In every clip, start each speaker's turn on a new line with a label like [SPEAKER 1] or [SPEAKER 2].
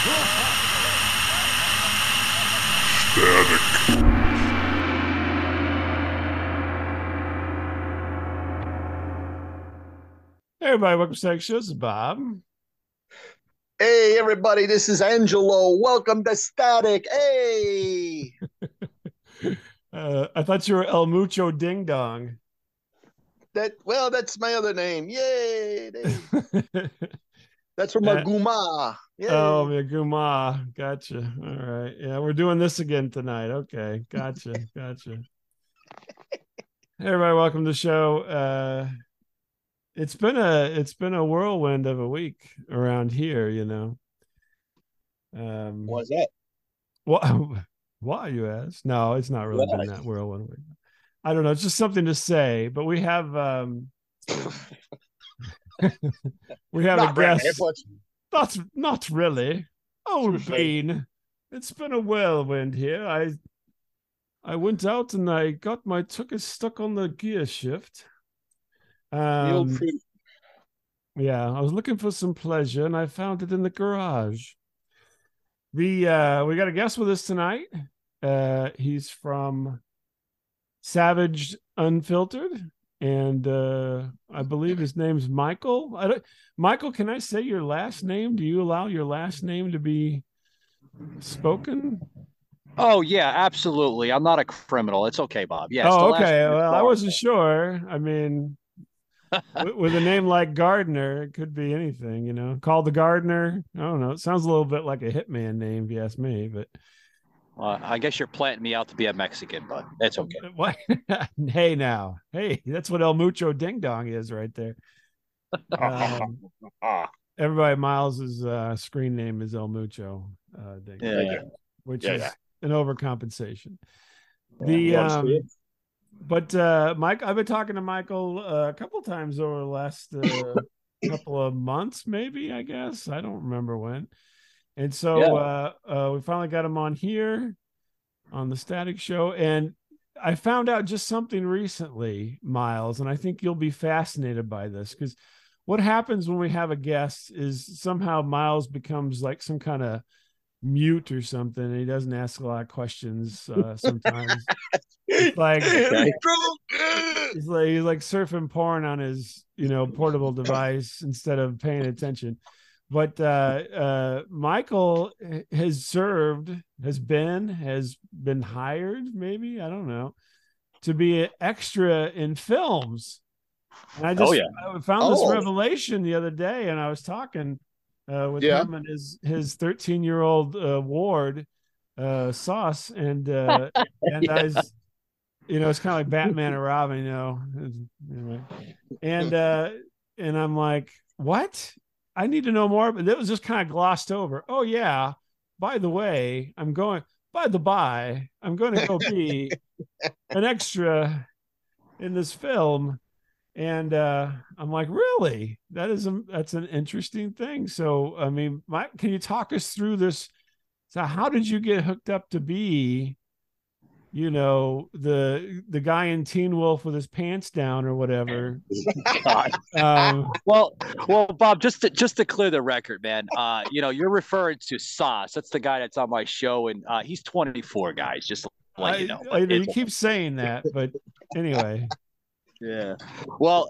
[SPEAKER 1] Hey everybody, welcome to Static Show. This is Bob.
[SPEAKER 2] Hey, everybody, this is Angelo. Welcome to Static. Hey,
[SPEAKER 1] I thought you were El Mucho Ding Dong.
[SPEAKER 2] that's my other name. Yay. That's from
[SPEAKER 1] Uh,
[SPEAKER 2] Aguma.
[SPEAKER 1] oh,
[SPEAKER 2] Yay.
[SPEAKER 1] Miyaguma. Gotcha. All right. Yeah, we're doing this again tonight. Okay. Gotcha. Hey everybody, welcome to the show. It's been a whirlwind of a week around here. Um
[SPEAKER 2] What's that?
[SPEAKER 1] what why you ask? No, it's not really been
[SPEAKER 2] Why?
[SPEAKER 1] that whirlwind week. I don't know, it's just something to say, but we have we have a
[SPEAKER 2] Not really,
[SPEAKER 1] guest.
[SPEAKER 2] but
[SPEAKER 1] Not really. Old Bean. It's been a whirlwind here. I went out and I got my ticket stuck on the gear shift.
[SPEAKER 2] the old
[SPEAKER 1] Um,
[SPEAKER 2] fruit.
[SPEAKER 1] yeah, I was looking for some pleasure and I found it in the garage. We got a guest with us tonight. He's from Savaged Unfiltered, and I believe his name's Michael. Michael, can I say your last name? Do you allow your last name to be spoken?
[SPEAKER 3] Oh yeah, absolutely. I'm not a criminal. It's okay, Bob. Yes, the
[SPEAKER 1] Oh,
[SPEAKER 3] last
[SPEAKER 1] okay.
[SPEAKER 3] name is
[SPEAKER 1] Well, I
[SPEAKER 3] fine.
[SPEAKER 1] wasn't sure. I mean, with a name like Gardner, it could be anything. Call the Gardner. I don't know. It sounds a little bit like a hitman name, if you ask me. But
[SPEAKER 3] I guess you're planting me out to be a Mexican, but it's okay.
[SPEAKER 1] what? Hey, now, hey, that's what El Mucho Ding Dong is right there. Um, everybody, Miles's screen name is El Mucho Ding Dong,
[SPEAKER 3] Yeah.
[SPEAKER 1] which
[SPEAKER 2] Yeah, yeah.
[SPEAKER 1] is an overcompensation.
[SPEAKER 2] You
[SPEAKER 1] The
[SPEAKER 2] understand?
[SPEAKER 1] But Mike, I've been talking to Michael a couple times over the last couple of months, maybe, I guess. I don't remember when. And so
[SPEAKER 3] Yeah.
[SPEAKER 1] we finally got him on here on the Static Show. And I found out just something recently, Miles, and I think you'll be fascinated by this because what happens when we have a guest is somehow Miles becomes like some kind of mute or something. And he doesn't ask a lot of questions sometimes. It's like
[SPEAKER 3] Okay.
[SPEAKER 1] he's like surfing porn on his portable device instead of paying attention. But Michael has been hired, maybe, I don't know, to be an extra in films. And
[SPEAKER 3] Oh yeah.
[SPEAKER 1] I found this
[SPEAKER 2] Oh,
[SPEAKER 1] revelation the other day, and I was talking with
[SPEAKER 2] yeah.
[SPEAKER 1] him and his 13-year-old ward, Sauce, and I
[SPEAKER 3] Yeah.
[SPEAKER 1] was, it's kind of like Batman and Robin. Anyway. And and I'm like, what? I need to know more. But it was just kind of glossed over. Oh yeah. By the way, I'm going to go be an extra in this film. And I'm like, really? That's an interesting thing. So I mean, can you talk us through this? So how did you get hooked up to be the guy in Teen Wolf with his pants down or whatever?
[SPEAKER 3] God.
[SPEAKER 1] um
[SPEAKER 3] Well, Bob, just to clear the record, man. You're referring to Sauce. That's the guy that's on my show, and he's 24, guys. Just to let you know.
[SPEAKER 1] I
[SPEAKER 3] But
[SPEAKER 1] you
[SPEAKER 3] it's
[SPEAKER 1] keep saying that, but anyway.
[SPEAKER 3] yeah. Well,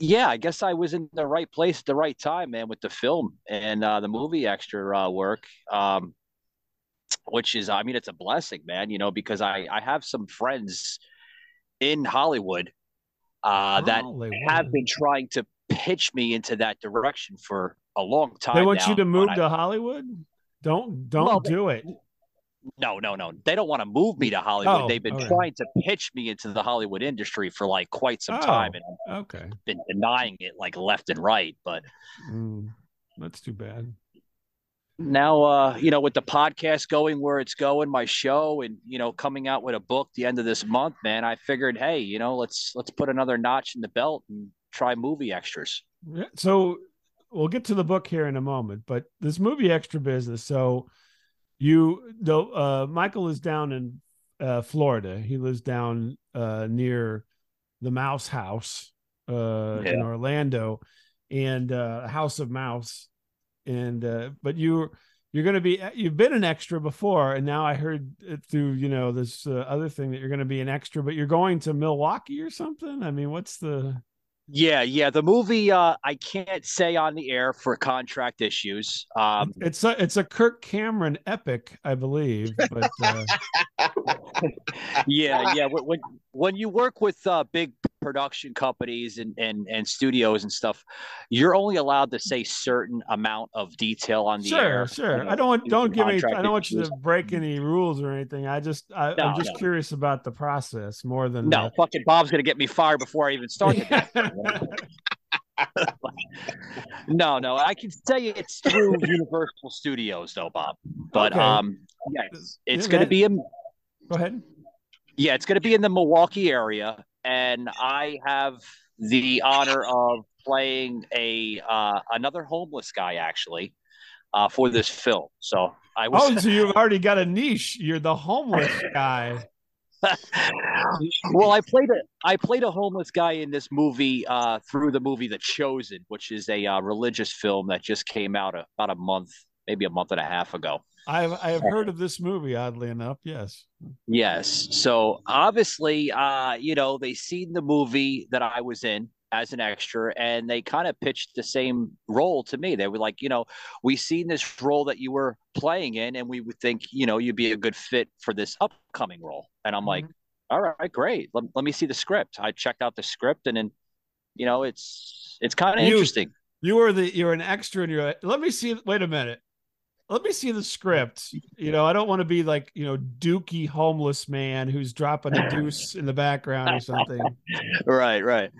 [SPEAKER 3] yeah, I guess I was in the right place at the right time, man, with the film and the movie extra work. Which is, I mean, it's a blessing, man, because I have some friends in Hollywood that have
[SPEAKER 1] Hollywood.
[SPEAKER 3] been trying to pitch me into that direction for a long
[SPEAKER 1] They
[SPEAKER 3] time
[SPEAKER 1] want you
[SPEAKER 3] now.
[SPEAKER 1] to
[SPEAKER 3] But
[SPEAKER 1] move to Hollywood? Don't
[SPEAKER 3] well,
[SPEAKER 1] do it.
[SPEAKER 3] no, they don't want to move me to Hollywood.
[SPEAKER 1] Oh,
[SPEAKER 3] They've been
[SPEAKER 1] okay.
[SPEAKER 3] trying to pitch me into the Hollywood industry for like quite some time,
[SPEAKER 1] Oh,
[SPEAKER 3] and
[SPEAKER 1] okay.
[SPEAKER 3] I've been denying it like left and right. But
[SPEAKER 1] Mm, that's too bad.
[SPEAKER 3] now with the podcast going where it's going, my show, and coming out with a book the end of this month, man, I figured, hey, let's put another notch in the belt and try movie extras.
[SPEAKER 1] Yeah, so we'll get to the book here in a moment, but this movie extra business. So Michael is down in Florida. He lives down near the Mouse House in
[SPEAKER 3] Yeah.
[SPEAKER 1] Orlando, and House of Mouse. but you're going to be, you've been an extra before, and now I heard through this other thing that you're going to be an extra, but you're going to Milwaukee or something. I mean, what's the?
[SPEAKER 3] Yeah. The movie, I can't say on the air for contract issues.
[SPEAKER 1] It's a Kirk Cameron epic, I believe. But
[SPEAKER 3] yeah. When you work with big production companies and studios and stuff, you're only allowed to say certain amount of detail on the air.
[SPEAKER 1] Sure. I don't give any. I don't want you to
[SPEAKER 3] issues.
[SPEAKER 1] break any rules or anything. I'm just curious about the process more than
[SPEAKER 3] fucking Bob's gonna get me fired before I even start the No, I can say it's through Universal Studios though, Bob. But
[SPEAKER 1] okay.
[SPEAKER 3] it's gonna be in.
[SPEAKER 1] Go ahead.
[SPEAKER 3] Yeah, it's gonna be in the Milwaukee area, and I have the honor of playing another homeless guy actually for this film. So I was.
[SPEAKER 1] So you've already got a niche. You're the homeless guy.
[SPEAKER 3] Well, I played a homeless guy in this movie through the movie The Chosen, which is a religious film that just came out about maybe a month and a half ago.
[SPEAKER 1] I have heard of this movie, oddly enough. Yes.
[SPEAKER 3] So obviously, they seen the movie that I was in as an extra, and they kind of pitched the same role to me. They were like, we seen this role that you were playing in, and we would think, you'd be a good fit for this upcoming role. And I'm like, all right, great. Let me see the script. I checked out the script, and then, it's kind of interesting.
[SPEAKER 1] You're an extra, and let me see. Wait a minute. Let me see the script. I don't want to be like, dookie homeless man who's dropping a deuce in the background or something.
[SPEAKER 3] Right.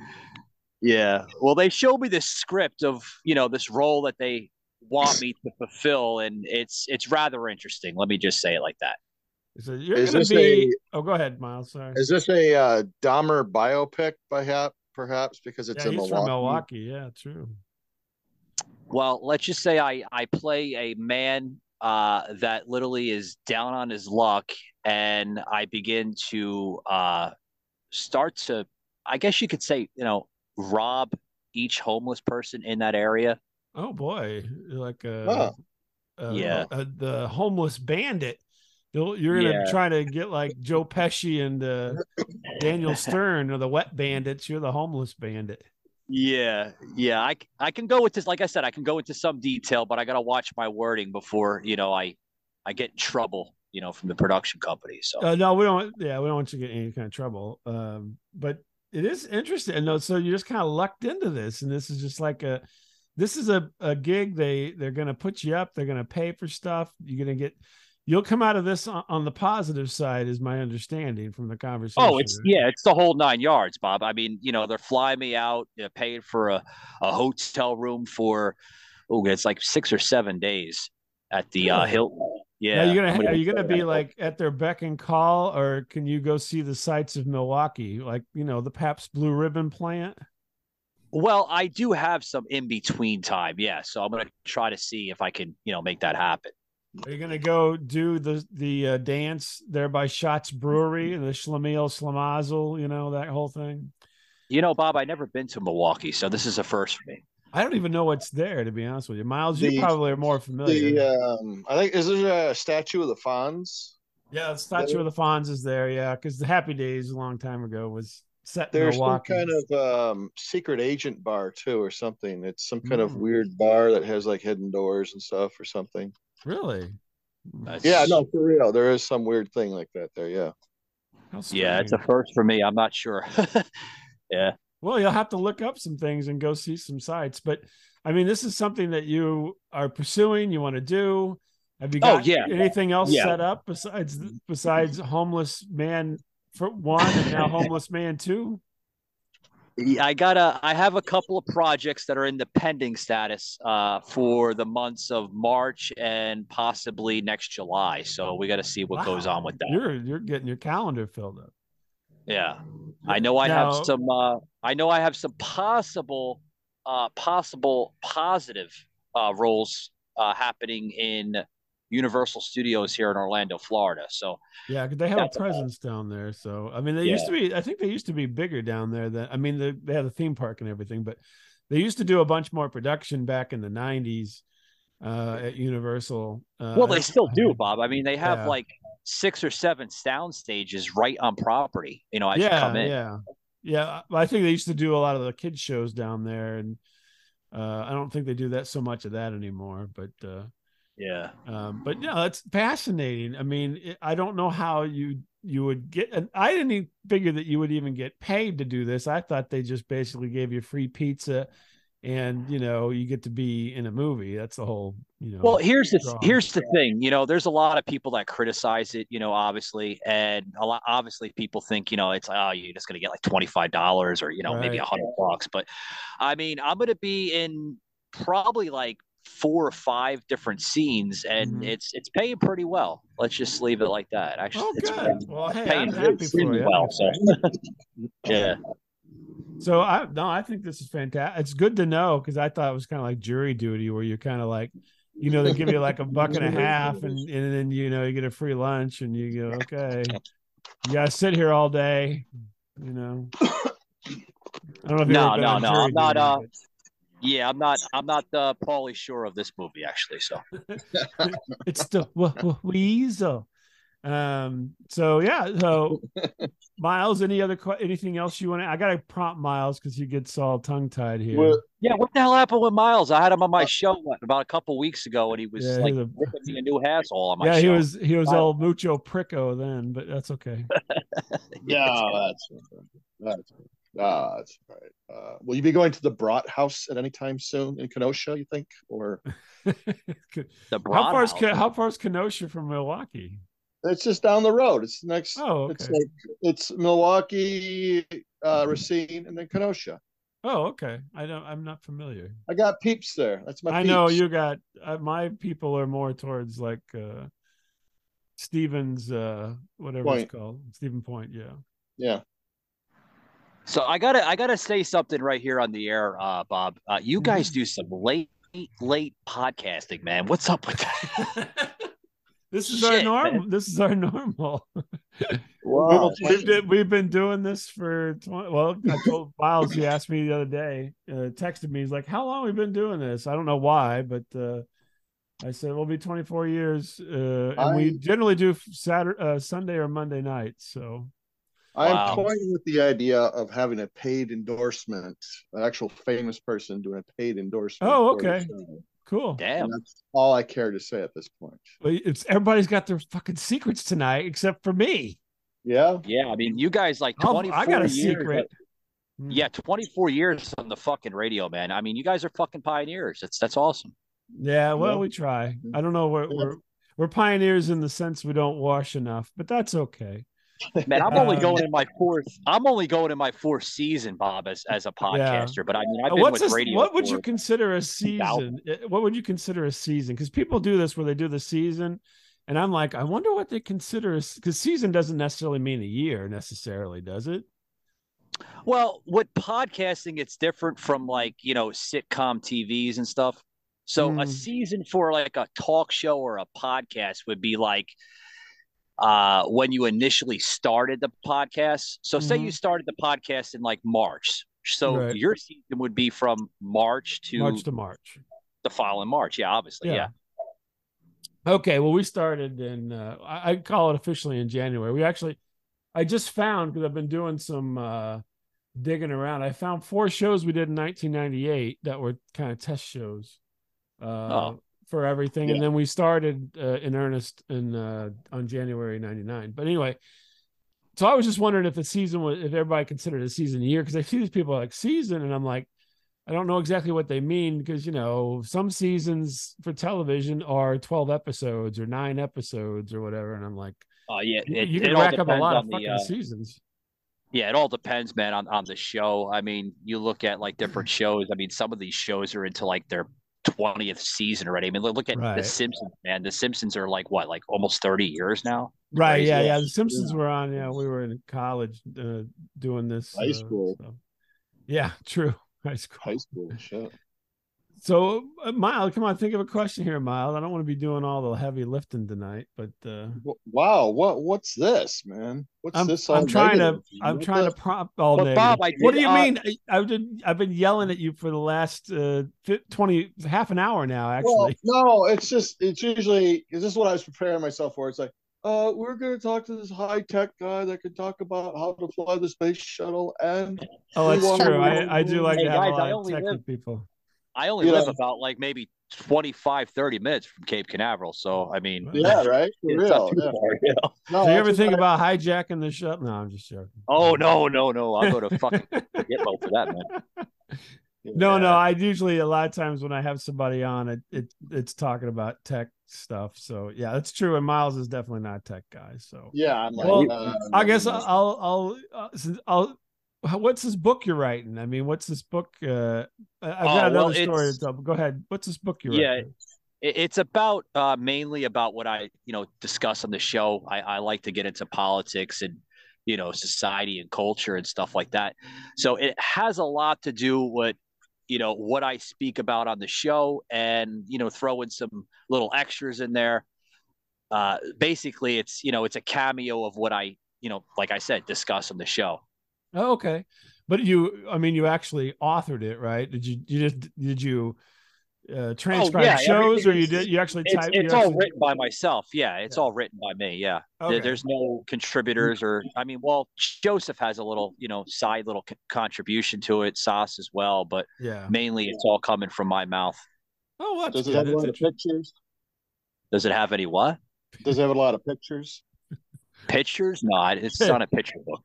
[SPEAKER 3] Yeah. Well, they showed me this script of, this role that they want me to fulfill, and it's rather interesting. Let me just say it like that.
[SPEAKER 1] So you're going to be. Go ahead, Miles. Sorry.
[SPEAKER 2] Is this a Dahmer biopic, perhaps because it's in Milwaukee?
[SPEAKER 1] From Milwaukee. Yeah, true.
[SPEAKER 3] Well, let's just say I play a man that literally is down on his luck, and I begin to start to, I guess you could say, rob each homeless person in that area.
[SPEAKER 1] Oh boy, like
[SPEAKER 3] the
[SPEAKER 1] homeless bandit. You're gonna try to get like Joe Pesci and Daniel Stern, or the wet bandits. You're the homeless bandit.
[SPEAKER 3] Yeah. I can go with this. Like I said, I can go into some detail, but I got to watch my wording before, I get in trouble, from the production company. So
[SPEAKER 1] no, we don't. Yeah, we don't want you to get any kind of trouble. But it is interesting. And so you just kind of lucked into this, and this is just like this is a gig. They're going to put you up. They're going to pay for stuff. You'll come out of this on the positive side, is my understanding from the conversation.
[SPEAKER 3] Oh, it's the whole 9 yards, Bob. I mean, they're flying me out, paying for a hotel room for, it's like 6 or 7 days at the Hilton. Yeah.
[SPEAKER 1] Now are you gonna be like at their beck and call, or can you go see the sights of Milwaukee, like the Pabst Blue Ribbon plant?
[SPEAKER 3] Well, I do have some in between time, yeah. So I'm gonna try to see if I can, make that happen.
[SPEAKER 1] Are you going to go do the dance there by Schatz Brewery and the Schlemiel Schlemazel, that whole thing?
[SPEAKER 3] Bob, I've never been to Milwaukee, so this is a first for me.
[SPEAKER 1] I don't even know what's there, to be honest with you. Miles, you probably are more familiar.
[SPEAKER 2] I think, is there a statue of the Fonz?
[SPEAKER 1] Yeah, the statue of the Fonz is there, yeah, because the Happy Days a long time ago was set in
[SPEAKER 2] There's
[SPEAKER 1] Milwaukee.
[SPEAKER 2] Some kind of secret agent bar, too, or something. It's some kind of weird bar that has, like, hidden doors and stuff or something.
[SPEAKER 1] Really?
[SPEAKER 2] Yeah, no, for real. There is some weird thing like that there, yeah.
[SPEAKER 3] Yeah, it's a first for me. I'm not sure. Yeah.
[SPEAKER 1] Well, you'll have to look up some things and go see some sites. But, I mean, this is something that you are pursuing, you want to do. Have you got anything else set up besides Homeless Man for 1 and now Homeless Man 2?
[SPEAKER 3] I have a couple of projects that are in the pending status for the months of March and possibly next July. So we got to see what goes on with that.
[SPEAKER 1] You're getting your calendar filled up.
[SPEAKER 3] Yeah, I know. I have some possible positive roles happening in Universal Studios here in Orlando, Florida. So
[SPEAKER 1] yeah, because they have a presence down there. So I mean, they used to be. I think they used to be bigger down there. They had a theme park and everything, but they used to do a bunch more production back in the '90s. at Universal.
[SPEAKER 3] Well, they still do, Bob. I mean, they have
[SPEAKER 1] Yeah.
[SPEAKER 3] like 6 or 7 sound stages right on property, you know, as you come
[SPEAKER 1] Yeah,
[SPEAKER 3] in.
[SPEAKER 1] yeah. I think they used to do a lot of the kids shows down there, and I don't think they do that so much of that anymore. But
[SPEAKER 3] Yeah.
[SPEAKER 1] but yeah, that's fascinating. I mean, I don't know how you would get. And I didn't even figure that you would even get paid to do this. I thought they just basically gave you free pizza, and you get to be in a movie. That's the whole.
[SPEAKER 3] Well,
[SPEAKER 1] draw.
[SPEAKER 3] here's the thing. You know, there's a lot of people that criticize it. You know, obviously, and obviously people think it's like, oh, you're just gonna get like $25 or maybe
[SPEAKER 1] Right.
[SPEAKER 3] $100. But I mean, I'm gonna be in probably like 4 or 5 different scenes, and it's paying pretty well. Let's just leave it like that. Actually,
[SPEAKER 1] Oh,
[SPEAKER 3] it's
[SPEAKER 1] good. Well, hey,
[SPEAKER 3] paying
[SPEAKER 1] I'm happy for
[SPEAKER 3] extremely
[SPEAKER 1] you.
[SPEAKER 3] well. So, yeah.
[SPEAKER 1] So I think this is fantastic. It's good to know, because I thought it was kind of like jury duty, where you're kind of like, they give you like $1.50, and then you get a free lunch, and you go, okay, you gotta sit here all day. I don't know if you've ever been on jury
[SPEAKER 3] I'm not.
[SPEAKER 1] duty,
[SPEAKER 3] Yeah, I'm not Pauly Shore of this movie, actually. So
[SPEAKER 1] it's the weasel. So yeah. So Miles, anything else you want to? I gotta prompt Miles because he gets all tongue tied here.
[SPEAKER 2] Well,
[SPEAKER 3] yeah, what the hell happened with Miles? I had him on my show about a couple weeks ago, and he was like ripping me a new asshole on my show.
[SPEAKER 1] He was old mucho prico then, but that's okay.
[SPEAKER 2] Yeah, that's right. Will you be going to the Brat House at any time soon in Kenosha, you think? Or
[SPEAKER 1] how far is Kenosha from Milwaukee?
[SPEAKER 2] It's just down the road. It's next.
[SPEAKER 1] Oh, okay.
[SPEAKER 2] It's Milwaukee, Racine, and then Kenosha.
[SPEAKER 1] Oh, okay. I'm not familiar.
[SPEAKER 2] I got peeps there. That's my.
[SPEAKER 1] I know you got. My people are more towards like Stevens, whatever Point. It's called, Stephen Point. Yeah.
[SPEAKER 2] Yeah.
[SPEAKER 3] So I gotta say something right here on the air, Bob. You guys do some late podcasting, man. What's up with that?
[SPEAKER 1] This is our normal. This is our normal.
[SPEAKER 2] Wow.
[SPEAKER 1] We've been doing this for 20. Well, I told Miles. He asked me the other day. Texted me. He's like, "How long have we been doing this?" I don't know why, but I said we'll be 24 years, and we generally do Sunday or Monday nights. So
[SPEAKER 2] I'm toying with the idea of having a paid endorsement, an actual famous person doing a paid endorsement.
[SPEAKER 1] Oh, okay. Cool.
[SPEAKER 3] Damn.
[SPEAKER 2] And that's all I care to say at this point.
[SPEAKER 1] Well, everybody's got their fucking secrets tonight, except for me.
[SPEAKER 2] Yeah.
[SPEAKER 3] Yeah. I mean, you guys like 24
[SPEAKER 1] I got a
[SPEAKER 3] years.
[SPEAKER 1] Secret.
[SPEAKER 3] Yeah, 24 years on the fucking radio, man. I mean, you guys are fucking pioneers. That's awesome.
[SPEAKER 1] Yeah. Well, we try. I don't know. We're pioneers in the sense we don't wash enough, but that's okay.
[SPEAKER 3] Man, I'm only going in my fourth season, Bob, as a podcaster. Yeah. But I mean, I've been with radio.
[SPEAKER 1] What would you consider a season? What would you consider a season? Because people do this where they do the season, and I'm like, I wonder what they consider, because season doesn't necessarily mean a year necessarily, does it?
[SPEAKER 3] Well, with podcasting, it's different from like sitcom TVs and stuff. So a season for like a talk show or a podcast would be like when you initially started the podcast. So say you started the podcast in like March. So your season would be from March to
[SPEAKER 1] March.
[SPEAKER 3] The following March. Yeah, obviously. Yeah.
[SPEAKER 1] Okay. Well, we started in, I call it officially in January. I just found, because I've been doing some digging around, I found 4 shows we did in 1998 that were kind of test shows. For everything, and then we started in earnest on January 99. But anyway, so I was just wondering if if everybody considered a season a year, because I see these people like season, and I'm like, I don't know exactly what they mean, because some seasons for television are 12 episodes or 9 episodes or whatever, and I'm like,
[SPEAKER 3] yeah,
[SPEAKER 1] you can rack up a lot of fucking seasons.
[SPEAKER 3] Yeah, it all depends, man, on the show. I mean, you look at like different shows. I mean, some of these shows are into like their 20th season already. I mean, look at The Simpsons, man. The Simpsons are like what, like almost 30 years now?
[SPEAKER 1] Right. Crazy. Yeah. The Simpsons were on. Yeah, we were in college doing this.
[SPEAKER 2] High school.
[SPEAKER 1] Yeah, true. High school.
[SPEAKER 2] Shit.
[SPEAKER 1] So, Miles, come on, think of a question here, Miles. I don't want to be doing all the heavy lifting tonight, but
[SPEAKER 2] Wow, what's this, man? What's this all
[SPEAKER 1] I'm trying
[SPEAKER 2] negative?
[SPEAKER 1] to prompt all
[SPEAKER 3] But
[SPEAKER 1] negative.
[SPEAKER 3] Bob,
[SPEAKER 1] What do you mean? I've been yelling at you for the last 20 half an hour now,
[SPEAKER 2] Well,
[SPEAKER 1] actually.
[SPEAKER 2] no, it's usually this is what I was preparing myself for. It's like, we're gonna talk to this high tech guy that can talk about how to fly the space shuttle, and
[SPEAKER 1] Oh,
[SPEAKER 2] we
[SPEAKER 1] that's
[SPEAKER 2] want
[SPEAKER 1] true.
[SPEAKER 2] to,
[SPEAKER 1] I do like
[SPEAKER 3] hey
[SPEAKER 1] to have a
[SPEAKER 3] guys,
[SPEAKER 1] lot of techie people.
[SPEAKER 3] I only
[SPEAKER 2] you
[SPEAKER 3] live
[SPEAKER 2] know,
[SPEAKER 3] about like maybe 25, 30 minutes from Cape Canaveral. So, I mean,
[SPEAKER 2] yeah, right, for
[SPEAKER 3] it's not
[SPEAKER 2] real.
[SPEAKER 3] too
[SPEAKER 2] Yeah.
[SPEAKER 3] far, you know?
[SPEAKER 2] No,
[SPEAKER 1] So you
[SPEAKER 2] that's
[SPEAKER 1] ever
[SPEAKER 2] just
[SPEAKER 1] think about hijacking the shuttle? No, I'm just joking.
[SPEAKER 3] Oh, no. I'll go to fucking Gitmo for that, man.
[SPEAKER 1] No,
[SPEAKER 2] yeah.
[SPEAKER 1] I usually a lot of times when I have somebody on it's talking about tech stuff. So yeah, that's true. And Miles is definitely not a tech guy. So
[SPEAKER 2] Yeah, I'm like,
[SPEAKER 1] well, I guess I'll what's this book you're writing? I mean, what's this book? I've got another story to tell. But go ahead. What's this book you're writing?
[SPEAKER 3] It's about mainly about what I discuss on the show. I like to get into politics and society and culture and stuff like that. So it has a lot to do with what I speak about on the show, and throw in some little extras in there. Basically, it's a cameo of what I like I said, discuss on the show.
[SPEAKER 1] Oh, okay. But you actually authored it, right? Did you transcribe shows, or you actually type?
[SPEAKER 3] It's all written by myself. Yeah, it's all written by me. Yeah,
[SPEAKER 1] okay.
[SPEAKER 3] There's no contributors, or well, Joseph has a little side little contribution to it, Sauce as well, but mainly it's all coming from my mouth.
[SPEAKER 1] Oh, well,
[SPEAKER 2] does it have a lot of pictures?
[SPEAKER 3] Does it have any what?
[SPEAKER 2] Does it have a lot of pictures?
[SPEAKER 3] Pictures? No, it's not a picture book.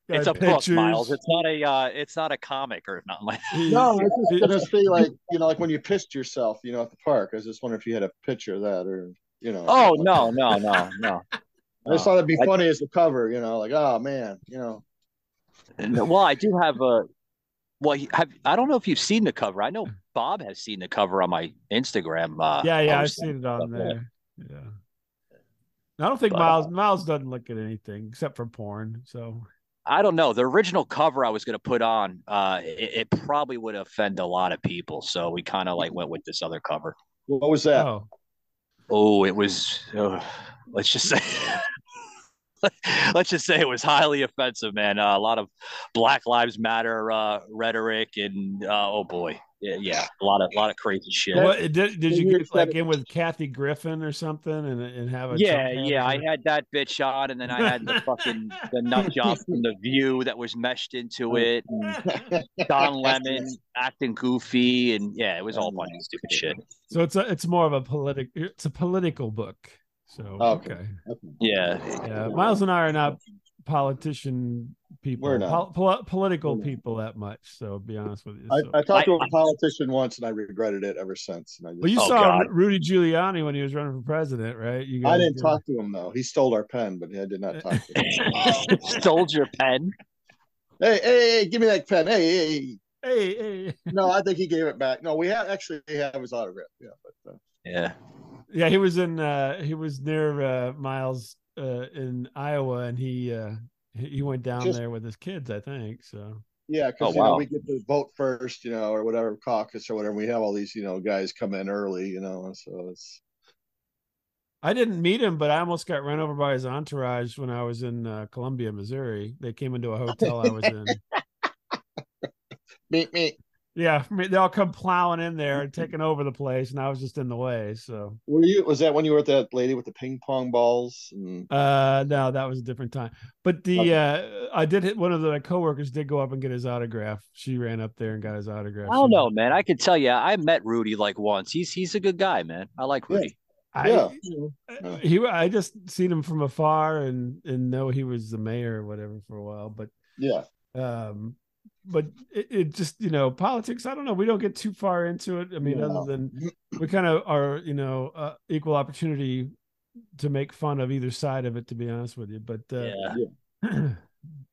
[SPEAKER 3] It's a book, Miles. It's not a comic or nothing like that.
[SPEAKER 2] No, I was just gonna say, like when you pissed yourself, at the park. I was just wondering if you had a picture of that, or
[SPEAKER 3] Oh, no.
[SPEAKER 2] I just thought it'd be funny as the cover, like, oh man,
[SPEAKER 3] Well, I do have a. Well, I don't know if you've seen the cover. I know Bob has seen the cover on my Instagram.
[SPEAKER 1] I've seen it on there. Yeah. I don't think Miles doesn't look at anything except for porn. So
[SPEAKER 3] I don't know. The original cover I was going to put on, it probably would offend a lot of people. So we kind of went with this other cover.
[SPEAKER 2] What was that?
[SPEAKER 3] Oh, it was. Let's just say. Let's just say it was highly offensive, man. A lot of Black Lives Matter rhetoric, and oh boy, yeah, a lot of crazy shit.
[SPEAKER 1] What did you get in with Kathy Griffin or something and have a
[SPEAKER 3] I had that bitch on, and then I had the nut job from The View that was meshed into it, and Don Lemon acting goofy, and it was all a bunch of stupid shit.
[SPEAKER 1] So it's more of a political book. So okay. Yeah. Miles and I are not politician people.
[SPEAKER 2] We're not
[SPEAKER 1] political people that much. So be honest with you.
[SPEAKER 2] I talked to a politician once, and I regretted it ever since. And
[SPEAKER 1] you saw Rudy Giuliani when he was running for president, right?
[SPEAKER 2] I didn't talk to him though. He stole our pen, but I did not talk to him.
[SPEAKER 3] Stole your pen?
[SPEAKER 2] Hey, give me that pen.
[SPEAKER 1] Hey.
[SPEAKER 2] No, I think he gave it back. No, we have his autograph.
[SPEAKER 3] Yeah.
[SPEAKER 1] Yeah, he was near Miles in Iowa, and he went down there with his kids, I think. So
[SPEAKER 2] yeah, because we get to vote first, or whatever caucus or whatever. We have all these guys come in early, so it's.
[SPEAKER 1] I didn't meet him, but I almost got run over by his entourage when I was in Columbia, Missouri. They came into a hotel I was in.
[SPEAKER 2] Meet.
[SPEAKER 1] Yeah, they all come plowing in there and taking over the place, and I was just in the way. So
[SPEAKER 2] was that when you were with that lady with the ping pong balls?
[SPEAKER 1] No, that was a different time. But I did hit one of the coworkers did go up and get his autograph. She ran up there and got his autograph.
[SPEAKER 3] I don't know, man. I can tell you, I met Rudy once. He's a good guy, man. I like Rudy.
[SPEAKER 1] I just seen him from afar and know he was the mayor or whatever for a while. But but it just politics, I don't know, we don't get too far into it. I mean, other than we kind of are equal opportunity to make fun of either side of it, to be honest with you. But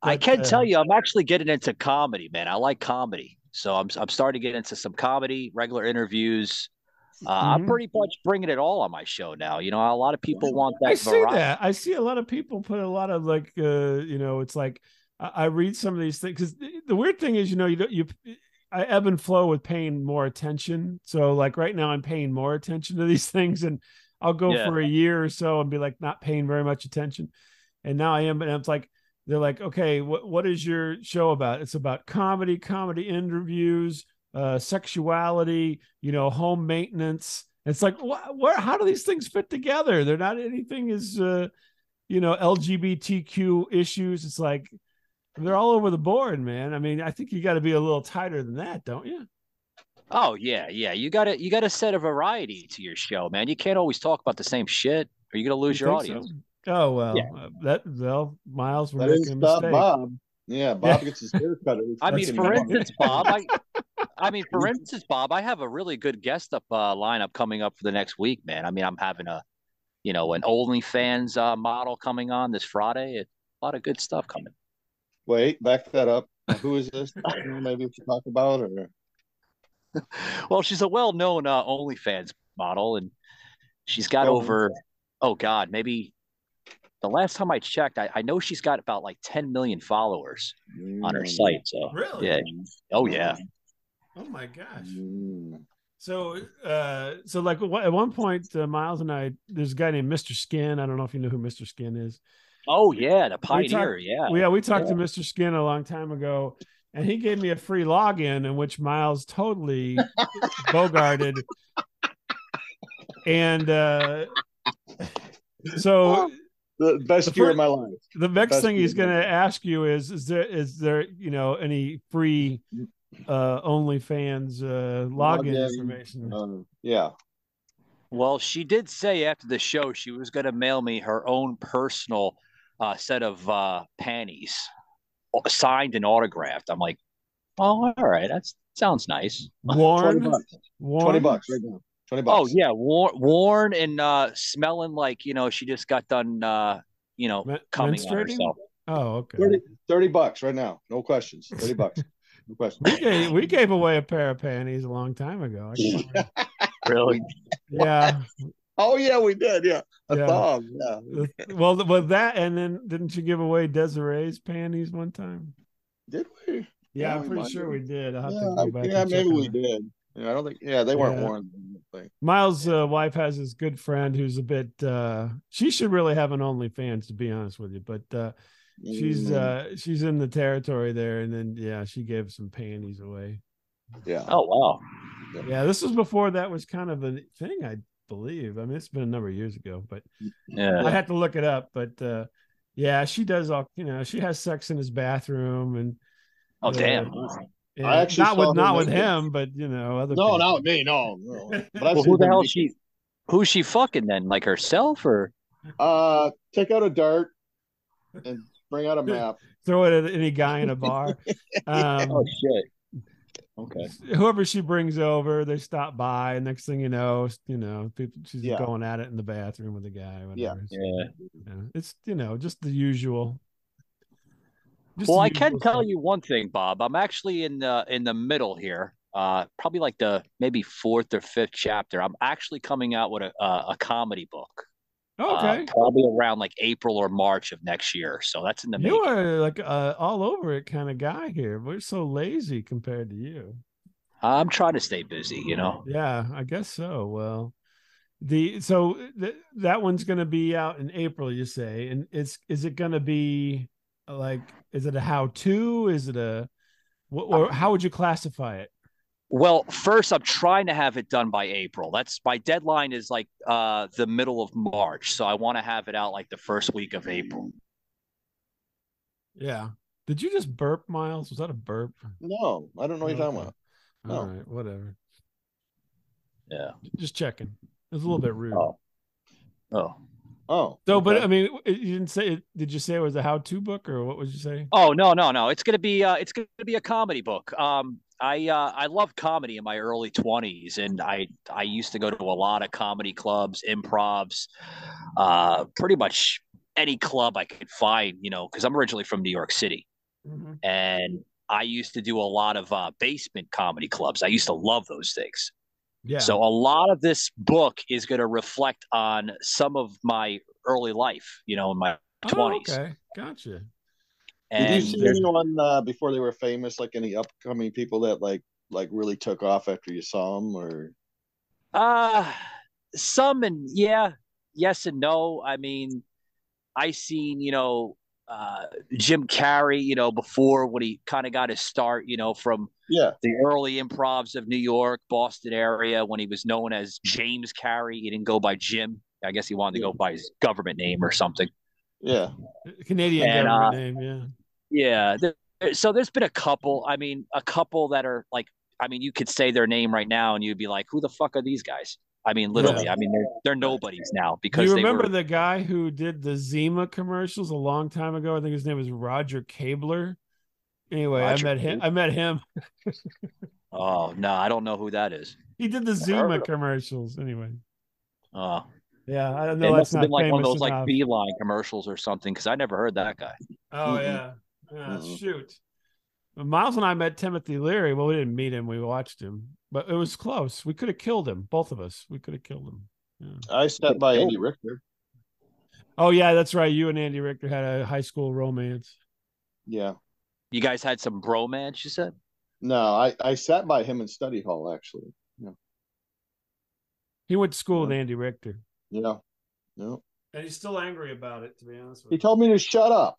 [SPEAKER 3] I can tell you, I'm actually getting into comedy, man. I like comedy, so I'm starting to get into some comedy, regular interviews. I'm pretty much bringing it all on my show now. A lot of people want that.
[SPEAKER 1] I see a lot of people put a lot of it's like I read some of these things, because the weird thing is, I ebb and flow with paying more attention. So like right now I'm paying more attention to these things, and I'll go
[SPEAKER 3] Yeah.
[SPEAKER 1] for a year or so and be like not paying very much attention. And now I am, and it's like they're like, okay, what is your show about? It's about comedy, comedy interviews, sexuality, home maintenance. It's like, where, how do these things fit together? They're not anything is, LGBTQ issues. It's like they're all over the board, man. I mean, I think you got to be a little tighter than that, don't you?
[SPEAKER 3] Oh yeah, yeah. You gotta set a variety to your show, man. You can't always talk about the same shit, or you're gonna
[SPEAKER 1] You
[SPEAKER 3] lose your
[SPEAKER 1] think so?
[SPEAKER 3] audience.
[SPEAKER 1] Oh
[SPEAKER 3] Yeah.
[SPEAKER 1] well, Miles, we're
[SPEAKER 2] That
[SPEAKER 1] making
[SPEAKER 2] is
[SPEAKER 1] a
[SPEAKER 2] Bob.
[SPEAKER 1] mistake.
[SPEAKER 2] Bob. Yeah, Bob gets his hair cut every
[SPEAKER 3] I mean,
[SPEAKER 1] That's
[SPEAKER 2] fucking
[SPEAKER 3] for
[SPEAKER 1] funny.
[SPEAKER 2] month.
[SPEAKER 3] instance, Bob, for instance, Bob, I have a really good guest up lineup coming up for the next week, man. I mean, I'm having an OnlyFans model coming on this Friday. A lot of good stuff coming.
[SPEAKER 2] Wait, back that up. Who is this? Maybe we should talk about or
[SPEAKER 3] Well, she's a well-known OnlyFans model, and she's got
[SPEAKER 2] go on.
[SPEAKER 3] over, oh God, maybe the last time I checked, I know she's got about like 10 million followers on her site. So
[SPEAKER 1] Really?
[SPEAKER 3] yeah. Oh yeah.
[SPEAKER 1] Oh my gosh.
[SPEAKER 2] Mm.
[SPEAKER 1] So, so like at one point, Miles and I, there's a guy named Mr. Skin. I don't know if you know who Mr. Skin is.
[SPEAKER 3] Oh yeah, the
[SPEAKER 1] We talked,
[SPEAKER 3] pioneer. Yeah.
[SPEAKER 1] we talked
[SPEAKER 3] Yeah.
[SPEAKER 1] to Mr. Skin a long time ago, and he gave me a free login in which Miles totally bogarted. And so
[SPEAKER 2] The best year of my life.
[SPEAKER 1] the next
[SPEAKER 2] Best
[SPEAKER 1] thing
[SPEAKER 2] year
[SPEAKER 1] he's
[SPEAKER 2] of my
[SPEAKER 1] going to
[SPEAKER 2] life.
[SPEAKER 1] ask you is there any free OnlyFans login information?
[SPEAKER 2] Yeah.
[SPEAKER 3] Well, she did say after the show she was going to mail me her own personal set of panties, signed and autographed. I'm like, oh, all right, that sounds nice.
[SPEAKER 2] 20
[SPEAKER 1] Worn,
[SPEAKER 2] bucks. 20
[SPEAKER 1] worn.
[SPEAKER 2] bucks right now. 20
[SPEAKER 3] Oh
[SPEAKER 2] bucks.
[SPEAKER 3] yeah, worn and smelling like she just got done coming on
[SPEAKER 1] Menstruating.
[SPEAKER 3] herself.
[SPEAKER 1] Oh, okay.
[SPEAKER 2] 30 bucks right now. No questions. 30 bucks. No questions.
[SPEAKER 1] We gave away a pair of panties a long time ago. I can remember.
[SPEAKER 3] Really?
[SPEAKER 1] Yeah.
[SPEAKER 2] Oh yeah, we did. Yeah. A
[SPEAKER 1] Yeah.
[SPEAKER 2] thong. Yeah.
[SPEAKER 1] Well, with that, and then didn't you give away Desiree's panties one time?
[SPEAKER 2] Did we?
[SPEAKER 1] Yeah,
[SPEAKER 2] Yeah,
[SPEAKER 1] I'm
[SPEAKER 2] we
[SPEAKER 1] pretty
[SPEAKER 2] might
[SPEAKER 1] sure
[SPEAKER 2] have.
[SPEAKER 1] we did. I'll have to
[SPEAKER 2] Yeah,
[SPEAKER 1] go back
[SPEAKER 2] yeah,
[SPEAKER 1] and check
[SPEAKER 2] maybe
[SPEAKER 1] on
[SPEAKER 2] we
[SPEAKER 1] that.
[SPEAKER 2] did. Yeah, I don't think. Yeah, they weren't
[SPEAKER 1] Yeah.
[SPEAKER 2] worn.
[SPEAKER 1] Miles' wife has this good friend who's a bit. She should really have an OnlyFans, to be honest with you, but she's in the territory there, and then yeah, she gave some panties away.
[SPEAKER 2] Yeah.
[SPEAKER 3] Oh wow.
[SPEAKER 1] Yeah, this was before that was kind of a thing, I believe. I mean, it's been a number of years ago, but
[SPEAKER 3] Yeah.
[SPEAKER 1] I had to look it up. But yeah, she does all. She has sex in his bathroom, and
[SPEAKER 3] Oh damn.
[SPEAKER 2] I actually saw her
[SPEAKER 1] not with
[SPEAKER 2] naked.
[SPEAKER 1] him, but other
[SPEAKER 2] No,
[SPEAKER 1] people.
[SPEAKER 2] not with me. No. But I've
[SPEAKER 3] Well,
[SPEAKER 2] seen
[SPEAKER 3] who the
[SPEAKER 2] her
[SPEAKER 3] hell
[SPEAKER 2] naked.
[SPEAKER 3] who's she fucking then? Like herself or?
[SPEAKER 2] Take out a dart and bring out a map.
[SPEAKER 1] Throw it at any guy in a bar.
[SPEAKER 3] Oh shit. Okay.
[SPEAKER 1] Whoever she brings over, they stop by, and next thing you know, she's
[SPEAKER 2] Yeah.
[SPEAKER 1] going at it in the bathroom with a guy. Whatever.
[SPEAKER 2] Yeah.
[SPEAKER 3] Yeah.
[SPEAKER 1] It's just the usual.
[SPEAKER 3] Well, I can tell you one thing, Bob. I'm actually in the middle here. Probably like the maybe fourth or fifth chapter. I'm actually coming out with a comedy book.
[SPEAKER 1] Okay.
[SPEAKER 3] Probably around like April or March of next year. So that's in the
[SPEAKER 1] You
[SPEAKER 3] making.
[SPEAKER 1] are like all over it kind of guy here. We're so lazy compared to you.
[SPEAKER 3] I'm trying to stay busy,
[SPEAKER 1] Yeah, I guess so. Well, that one's going to be out in April, you say, and is it going to be like, is it a how-to? Is it or how would you classify it?
[SPEAKER 3] Well, first I'm trying to have it done by April. That's my deadline is like the middle of March. So I want to have it out like the first week of April.
[SPEAKER 1] Yeah. Did you just burp, Miles? Was that a burp?
[SPEAKER 2] No, I don't know what you're talking about. No.
[SPEAKER 1] All right, whatever.
[SPEAKER 3] Yeah.
[SPEAKER 1] Just checking. It was a little bit rude.
[SPEAKER 3] Oh.
[SPEAKER 2] Oh.
[SPEAKER 1] So,
[SPEAKER 2] okay.
[SPEAKER 1] but I mean, you didn't say it. Did you say it was a how-to book, or what would you say?
[SPEAKER 3] Oh no. It's gonna be a comedy book. I loved comedy in my early 20s, and I used to go to a lot of comedy clubs, improvs, pretty much any club I could find, because I'm originally from New York City.
[SPEAKER 1] Mm-hmm.
[SPEAKER 3] And I used to do a lot of basement comedy clubs. I used to love those things.
[SPEAKER 1] Yeah.
[SPEAKER 3] So a lot of this book is going to reflect on some of my early life, in my 20s.
[SPEAKER 1] Okay, gotcha.
[SPEAKER 3] And
[SPEAKER 2] did you see anyone before they were famous, like any upcoming people that like like really took off after you saw them, or
[SPEAKER 3] Uh some and yeah, yes and no. I mean, I seen, Jim Carrey, before when he kind of got his start, from
[SPEAKER 2] yeah,
[SPEAKER 3] the early improvs of New York, Boston area when he was known as James Carrey. He didn't go by Jim. I guess he wanted to
[SPEAKER 2] yeah,
[SPEAKER 3] go by his government name or something.
[SPEAKER 2] yeah.
[SPEAKER 1] Canadian
[SPEAKER 3] And
[SPEAKER 1] government name, yeah.
[SPEAKER 3] yeah, so there's been a couple. I mean, a couple that are like, I mean, you could say their name right now and you'd be like, who the fuck are these guys? I mean,
[SPEAKER 1] Yeah.
[SPEAKER 3] literally. I mean, they're nobodies now
[SPEAKER 1] Do you
[SPEAKER 3] because they
[SPEAKER 1] remember
[SPEAKER 3] were.
[SPEAKER 1] the guy who did the Zima commercials a long time ago? I think his name was Roger Cabler. Anyway, I
[SPEAKER 3] Roger.
[SPEAKER 1] met him. I met him.
[SPEAKER 3] Oh no, I don't know who that is.
[SPEAKER 1] He did the Zuma commercials. Anyway,
[SPEAKER 3] Oh,
[SPEAKER 1] yeah, I don't
[SPEAKER 3] it
[SPEAKER 1] know.
[SPEAKER 3] must
[SPEAKER 1] That's
[SPEAKER 3] have been
[SPEAKER 1] not
[SPEAKER 3] like one of
[SPEAKER 1] famous
[SPEAKER 3] those like
[SPEAKER 1] enough.
[SPEAKER 3] Beeline commercials or something because I never heard that guy.
[SPEAKER 1] Oh
[SPEAKER 2] Mm-mm.
[SPEAKER 1] yeah,
[SPEAKER 2] Mm-mm.
[SPEAKER 1] shoot. Miles and I met Timothy Leary. Well, we didn't meet him. We watched him, but it was close. We could have killed him. Both of us. We could have killed him. Yeah.
[SPEAKER 2] I stepped by Andy Richter.
[SPEAKER 1] Oh yeah, that's right. You and Andy Richter had a high school romance.
[SPEAKER 2] Yeah.
[SPEAKER 3] You guys had some bromance, you said?
[SPEAKER 2] No, I sat by him in study hall actually. Yeah.
[SPEAKER 1] He went to school with
[SPEAKER 2] Yeah.
[SPEAKER 1] Andy Richter.
[SPEAKER 2] Yeah. Yeah.
[SPEAKER 1] And he's still angry about it, to be honest with
[SPEAKER 2] He
[SPEAKER 1] you.
[SPEAKER 2] told me to shut up.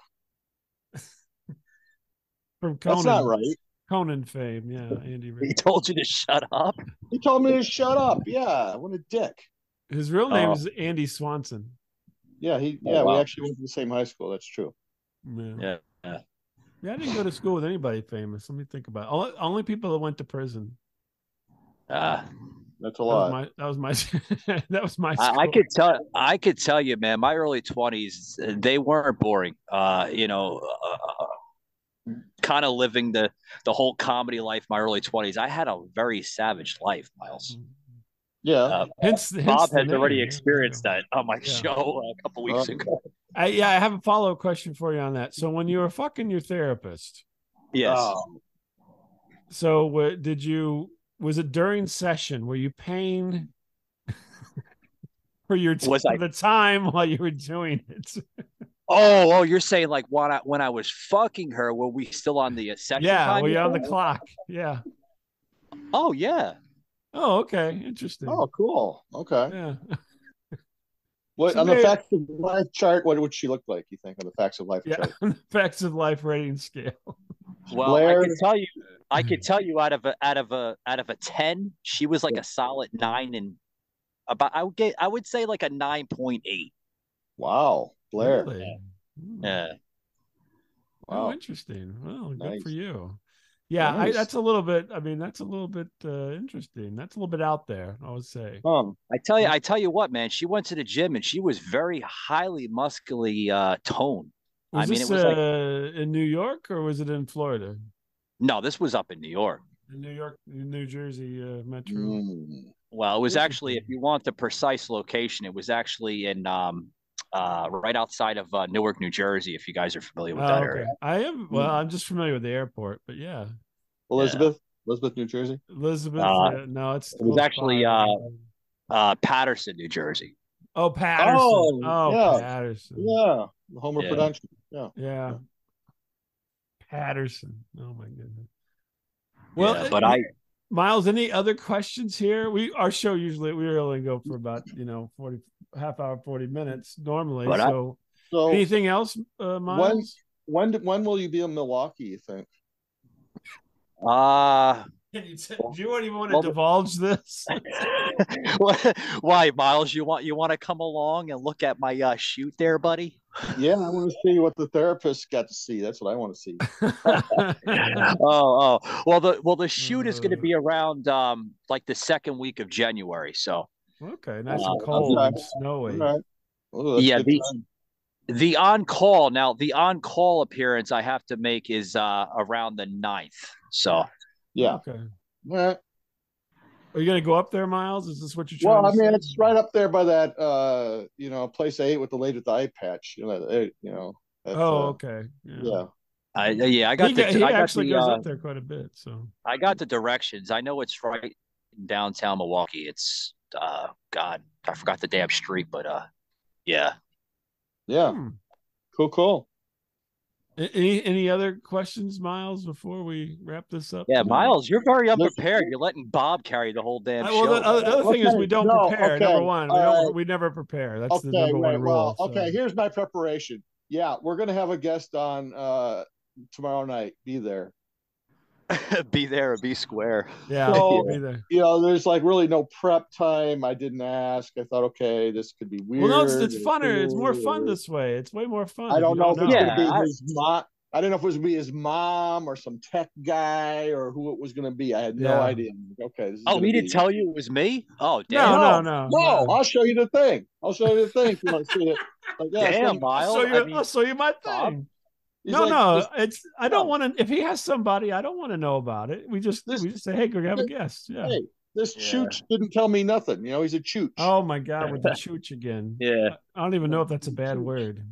[SPEAKER 1] From
[SPEAKER 2] That's
[SPEAKER 1] Conan,
[SPEAKER 2] not right.
[SPEAKER 1] Conan fame, yeah, Andy
[SPEAKER 3] He
[SPEAKER 1] Richter.
[SPEAKER 3] told you to shut up.
[SPEAKER 2] He told me to shut up. Yeah, what a dick.
[SPEAKER 1] His real name
[SPEAKER 3] Oh.
[SPEAKER 1] is Andy Swanson.
[SPEAKER 2] Yeah,
[SPEAKER 3] Oh,
[SPEAKER 2] we
[SPEAKER 3] wow.
[SPEAKER 2] actually went to the same high school. That's true.
[SPEAKER 1] Yeah.
[SPEAKER 3] Yeah.
[SPEAKER 1] Yeah, I didn't go to school with anybody famous. Let me think about it. Only people that went to prison.
[SPEAKER 3] Uh,
[SPEAKER 2] That's a lot.
[SPEAKER 1] That was my that was my
[SPEAKER 3] I
[SPEAKER 1] school.
[SPEAKER 3] could tell you, man, my early 20s, they weren't boring. Kind of living the whole comedy life my early 20s. I had a very savage life, Miles.
[SPEAKER 2] Yeah.
[SPEAKER 1] Hence
[SPEAKER 3] Bob
[SPEAKER 1] the
[SPEAKER 3] has already
[SPEAKER 1] name.
[SPEAKER 3] experienced that on my
[SPEAKER 1] Yeah.
[SPEAKER 3] show a couple weeks ago.
[SPEAKER 1] I have a follow-up question for you on that. So when you were fucking your therapist,
[SPEAKER 3] Yes.
[SPEAKER 1] so was it during session? Were you paying for the time while you were doing it?
[SPEAKER 3] Oh, you're saying like when I was fucking her, were we still on the session time?
[SPEAKER 1] Were you on the clock? Yeah.
[SPEAKER 3] Oh, yeah.
[SPEAKER 1] Oh, okay. Interesting.
[SPEAKER 2] Oh, cool. Okay.
[SPEAKER 1] Yeah.
[SPEAKER 2] What on the facts of life chart? What would she look like? You think on the facts of life chart?
[SPEAKER 1] The facts of life rating scale.
[SPEAKER 3] Well,
[SPEAKER 2] Blair?
[SPEAKER 3] I could tell you out of a 10, she was like a solid 9 and about I would say like a 9.8.
[SPEAKER 2] Wow, Blair.
[SPEAKER 1] Really?
[SPEAKER 3] Yeah.
[SPEAKER 1] Oh,
[SPEAKER 2] Wow.
[SPEAKER 1] interesting. Well, good
[SPEAKER 2] Nice.
[SPEAKER 1] for you. Yeah,
[SPEAKER 2] Nice.
[SPEAKER 1] that's a little bit. I mean, that's a little bit interesting. That's a little bit out there, I would say.
[SPEAKER 3] I tell you what, man. She went to the gym and she was very highly muscly toned.
[SPEAKER 1] Was
[SPEAKER 3] it
[SPEAKER 1] this
[SPEAKER 3] was like
[SPEAKER 1] in New York or was it in Florida?
[SPEAKER 3] no, this was up in New York.
[SPEAKER 1] In New York, New Jersey metro.
[SPEAKER 3] Well, it was actually, if you want the precise location, it was actually in right outside of Newark, New Jersey. If you guys are familiar with that area,
[SPEAKER 1] I am. Well, I'm just familiar with the airport, but yeah.
[SPEAKER 2] Elizabeth, New Jersey.
[SPEAKER 1] Elizabeth. No, it
[SPEAKER 3] was actually Patterson, New Jersey.
[SPEAKER 1] Oh, Patterson.
[SPEAKER 2] Yeah.
[SPEAKER 1] Patterson.
[SPEAKER 2] Yeah, the Homer production.
[SPEAKER 1] Yeah. Patterson. Oh my goodness.
[SPEAKER 3] Well, but
[SPEAKER 1] Miles, any other questions here? Our show usually we only go for about 40 half hour, 40 minutes normally. So anything else, Miles?
[SPEAKER 2] When will you be in Milwaukee, you think?
[SPEAKER 1] Do you even want to divulge this?
[SPEAKER 3] Why, Miles? You want to come along and look at my shoot there, buddy?
[SPEAKER 2] Yeah, I want to see what the therapist got to see. That's what I want to see.
[SPEAKER 3] Well, the shoot is going to be around like the second week of January. So
[SPEAKER 1] okay, nice and cold and snowy.
[SPEAKER 2] Right. Well,
[SPEAKER 3] yeah, the on-call appearance I have to make is around the 9th. So
[SPEAKER 2] yeah.
[SPEAKER 1] Okay.
[SPEAKER 2] All right.
[SPEAKER 1] Are you going to go up there, Miles? Is this what you're trying to say?
[SPEAKER 2] It's right up there by that, place I ate with the lady with the eye patch.
[SPEAKER 1] Okay. Yeah.
[SPEAKER 3] I got
[SPEAKER 1] he actually goes up there quite a bit. So
[SPEAKER 3] I got the directions. I know it's right in downtown Milwaukee. It's God, I forgot the damn street, but yeah.
[SPEAKER 2] Cool.
[SPEAKER 1] Any other questions, Miles, before we wrap this up
[SPEAKER 3] Yeah,
[SPEAKER 1] today?
[SPEAKER 3] Miles, you're very unprepared. You're letting Bob carry the whole damn
[SPEAKER 1] Well,
[SPEAKER 3] show.
[SPEAKER 1] the other thing is we don't
[SPEAKER 2] No,
[SPEAKER 1] prepare.
[SPEAKER 2] okay.
[SPEAKER 1] Number one, we never prepare. That's the
[SPEAKER 2] Okay,
[SPEAKER 1] number one
[SPEAKER 2] wait. Well,
[SPEAKER 1] rule. So.
[SPEAKER 2] okay, here's my preparation. Yeah, we're gonna have a guest on tomorrow night. Be there.
[SPEAKER 3] Be there or be square.
[SPEAKER 1] Yeah,
[SPEAKER 2] So,
[SPEAKER 1] be there.
[SPEAKER 2] there's like really no prep time. I didn't ask. I thought, okay, this could be weird.
[SPEAKER 1] Well, no, it's funner. It's more fun this way. It's way more fun.
[SPEAKER 2] I don't know if it's
[SPEAKER 3] Yeah,
[SPEAKER 2] gonna be his mom. I didn't know if it was gonna be his mom or some tech guy or who it was gonna be. I had no idea. Okay. This is
[SPEAKER 3] he didn't tell you it was me? Oh,
[SPEAKER 1] No.
[SPEAKER 3] damn.
[SPEAKER 2] No, I'll show you the thing. I'll show you the thing. You want to see it? Like, yeah,
[SPEAKER 3] Damn, Miles.
[SPEAKER 1] I'll show you my thing.
[SPEAKER 3] Bob?
[SPEAKER 1] No, I don't want to. If he has somebody, I don't want to know about it. We just say, hey, we're gonna have a guest. Yeah.
[SPEAKER 2] Hey, this chooch didn't tell me nothing. He's a chooch.
[SPEAKER 1] Oh my god, with the chooch again.
[SPEAKER 3] Yeah.
[SPEAKER 1] I don't even know if that's a bad word.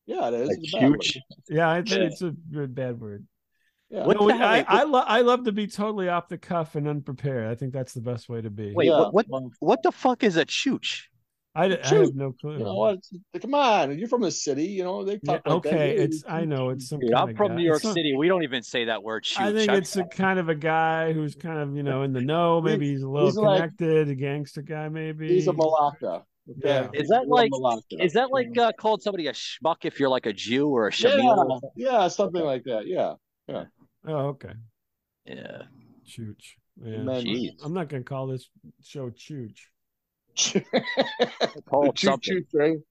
[SPEAKER 2] Yeah, it is.
[SPEAKER 3] Like
[SPEAKER 2] it's a bad word.
[SPEAKER 1] Yeah, I think it's a bad word.
[SPEAKER 2] Yeah.
[SPEAKER 1] I love to be totally off the cuff and unprepared. I think that's the best way to be.
[SPEAKER 3] Wait, what the fuck is a chooch?
[SPEAKER 1] I have no clue.
[SPEAKER 2] You know what? Come on, you're from the city. They talk like that.
[SPEAKER 1] Okay, I know it's some.
[SPEAKER 3] Dude,
[SPEAKER 1] kind
[SPEAKER 3] I'm from
[SPEAKER 1] guy.
[SPEAKER 3] New York City. We don't even say that word. Chooch.
[SPEAKER 1] I think it's a kind of a guy who's kind of in the know. Maybe he's a little connected, a gangster guy. Maybe
[SPEAKER 2] he's a Malacca. Okay.
[SPEAKER 3] Yeah. Is that like called somebody a schmuck if you're like a Jew or a Shamil?
[SPEAKER 2] Yeah, something like that. Yeah.
[SPEAKER 1] Oh, okay.
[SPEAKER 3] Yeah.
[SPEAKER 1] Chooch.
[SPEAKER 2] Yeah.
[SPEAKER 1] I'm not gonna call this show Chooch.
[SPEAKER 3] Call it something.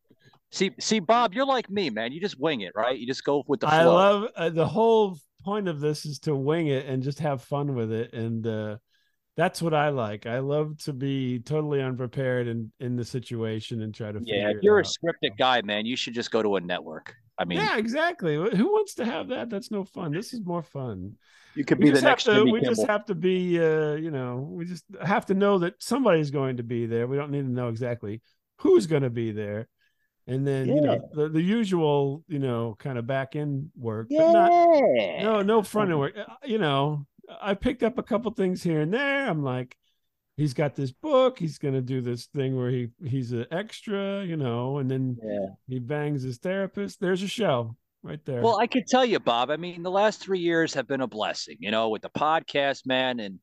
[SPEAKER 3] See, Bob, you're like me, man. You just wing it, right? You just go with the flow.
[SPEAKER 1] I love the whole point of this is to wing it and just have fun with it, and that's what I like. I love to be totally unprepared in the situation and try to figure it out.
[SPEAKER 3] If you're a scripted guy, man, you should just go to a network. I mean,
[SPEAKER 1] yeah, exactly. Who wants to have that? That's no fun. This is more fun.
[SPEAKER 3] You could be the next.
[SPEAKER 1] We just have to be, we just have to know that somebody's going to be there. We don't need to know exactly who's going to be there, and then the usual, kind of back end work, but no front end work. I picked up a couple things here and there. I'm like, he's got this book. He's going to do this thing where he's an extra, and then he bangs his therapist. There's a show right there.
[SPEAKER 3] Well, I could tell you, Bob, I mean, the last 3 years have been a blessing, with the podcast, man. And,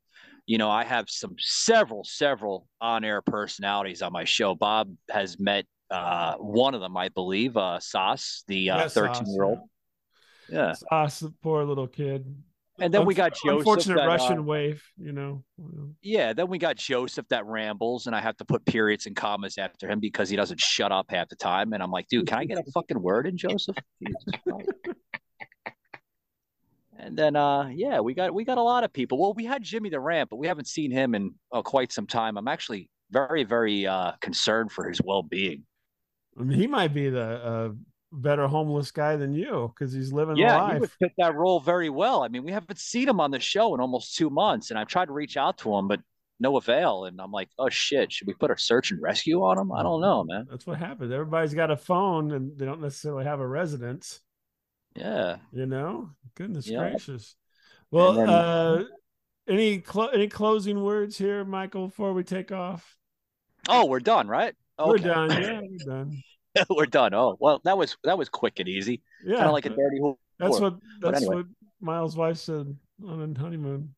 [SPEAKER 3] I have several on-air personalities on my show. Bob has met one of them, I believe, Sas, the 13-year-old. Yeah.
[SPEAKER 1] Sas, the poor little kid.
[SPEAKER 3] And then we got Joseph.
[SPEAKER 1] Unfortunate Russian waif,
[SPEAKER 3] Yeah, then we got Joseph that rambles, and I have to put periods and commas after him because he doesn't shut up half the time. And I'm like, dude, can I get a fucking word in, Joseph? And then, we got a lot of people. Well, we had Jimmy the Ramp, but we haven't seen him in quite some time. I'm actually very, very concerned for his well-being.
[SPEAKER 1] I mean, he might be the better homeless guy than you because he's living
[SPEAKER 3] a
[SPEAKER 1] life.
[SPEAKER 3] He would fit that role very well. I mean, we haven't seen him on the show in almost 2 months, and I've tried to reach out to him, but no avail. And I'm like, oh shit, should we put a search and rescue on him? I don't know, man.
[SPEAKER 1] That's what happens. Everybody's got a phone, and they don't necessarily have a residence.
[SPEAKER 3] Yeah,
[SPEAKER 1] goodness gracious. Well, any closing words here, Michael, before we take off?
[SPEAKER 3] Oh, we're done, right?
[SPEAKER 1] Okay. We're done. Yeah, we're done.
[SPEAKER 3] We're done. Oh, well, that was quick and easy.
[SPEAKER 1] Yeah,
[SPEAKER 3] kind of like a dirty whore.
[SPEAKER 1] That's what Miles' wife said on a honeymoon.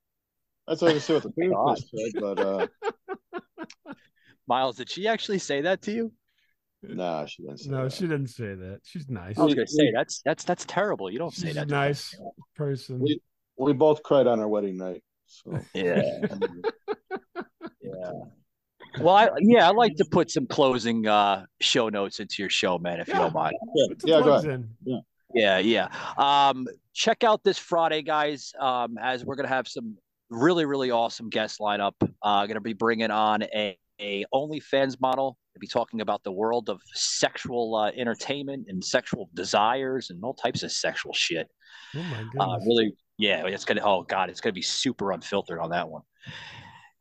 [SPEAKER 2] That's what I say what the therapist said, but
[SPEAKER 3] Miles, did she actually say that to you?
[SPEAKER 2] No, she didn't say
[SPEAKER 1] that.
[SPEAKER 2] She
[SPEAKER 1] didn't say that. She's nice.
[SPEAKER 3] I was gonna say that's terrible. You don't say that.
[SPEAKER 1] She's a nice person.
[SPEAKER 2] We both cried on our wedding night. So
[SPEAKER 3] yeah. Yeah. Well, I like to put some closing show notes into your show, man, if you don't mind.
[SPEAKER 2] Yeah, go ahead.
[SPEAKER 3] Yeah. Check out this Friday, guys, as we're going to have some really, really awesome guest lineup. Going to be bringing on a OnlyFans model. We'll be talking about the world of sexual entertainment and sexual desires and all types of sexual shit.
[SPEAKER 1] Oh, my goodness.
[SPEAKER 3] Really, it's going to be super unfiltered on that one.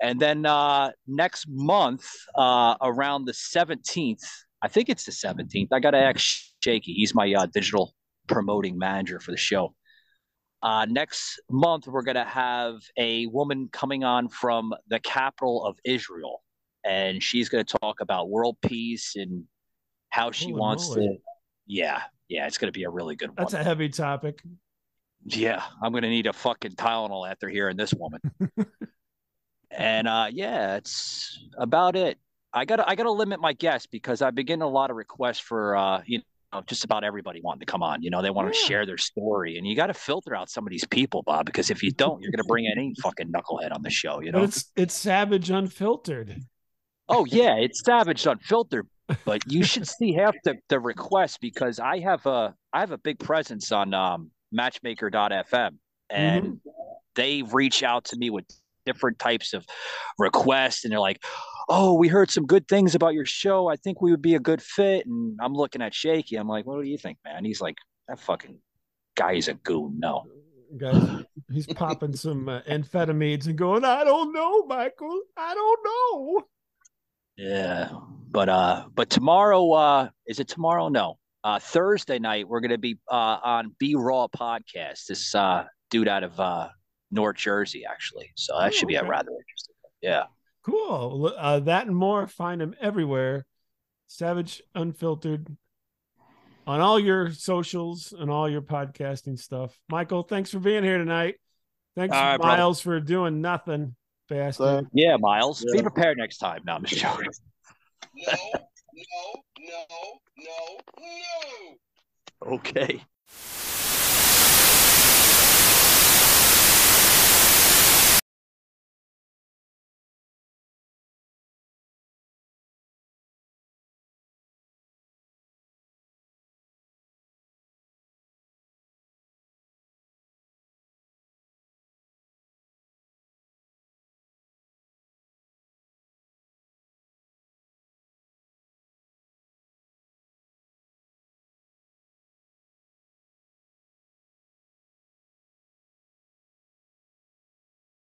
[SPEAKER 3] And then next month, around the 17th, I think it's the 17th, I got to ask Shaky. He's my digital promoting manager for the show. Next month, we're going to have a woman coming on from the capital of Israel. And she's going to talk about world peace and how she wants to. Yeah, it's going to be a really good one.
[SPEAKER 1] That's a heavy topic.
[SPEAKER 3] Yeah, I'm gonna need a fucking Tylenol after hearing this woman. And yeah, it's about it. I gotta limit my guests because I've been getting a lot of requests for just about everybody wanting to come on. They want to share their story, and you got to filter out some of these people, Bob, because if you don't, you're gonna bring any fucking knucklehead on the show.
[SPEAKER 1] But it's Savage Unfiltered.
[SPEAKER 3] Oh yeah, it's Savaged Unfiltered, but you should see half the requests because I have a big presence on Matchmaker.fm, and they reach out to me with different types of requests, and they're like, "Oh, we heard some good things about your show. I think we would be a good fit." And I'm looking at Shaky. I'm like, "What do you think, man?" He's like, "That fucking guy's a goon." No,
[SPEAKER 1] Guys, he's popping some amphetamines and going, "I don't know, Michael. I don't know."
[SPEAKER 3] yeah, but tomorrow, is it tomorrow? No, Thursday night we're gonna be on B Raw podcast. This dude out of North Jersey, actually. So that should be a rather interesting one. Yeah.
[SPEAKER 1] Cool. That and more. Find him everywhere. Savage Unfiltered on all your socials and all your podcasting stuff. Michael, thanks for being here tonight. Thanks,
[SPEAKER 3] All right,
[SPEAKER 1] Miles, for doing nothing. Bastard.
[SPEAKER 3] Yeah, Miles. Be prepared next time. No, I'm just joking.
[SPEAKER 2] No.
[SPEAKER 3] Okay.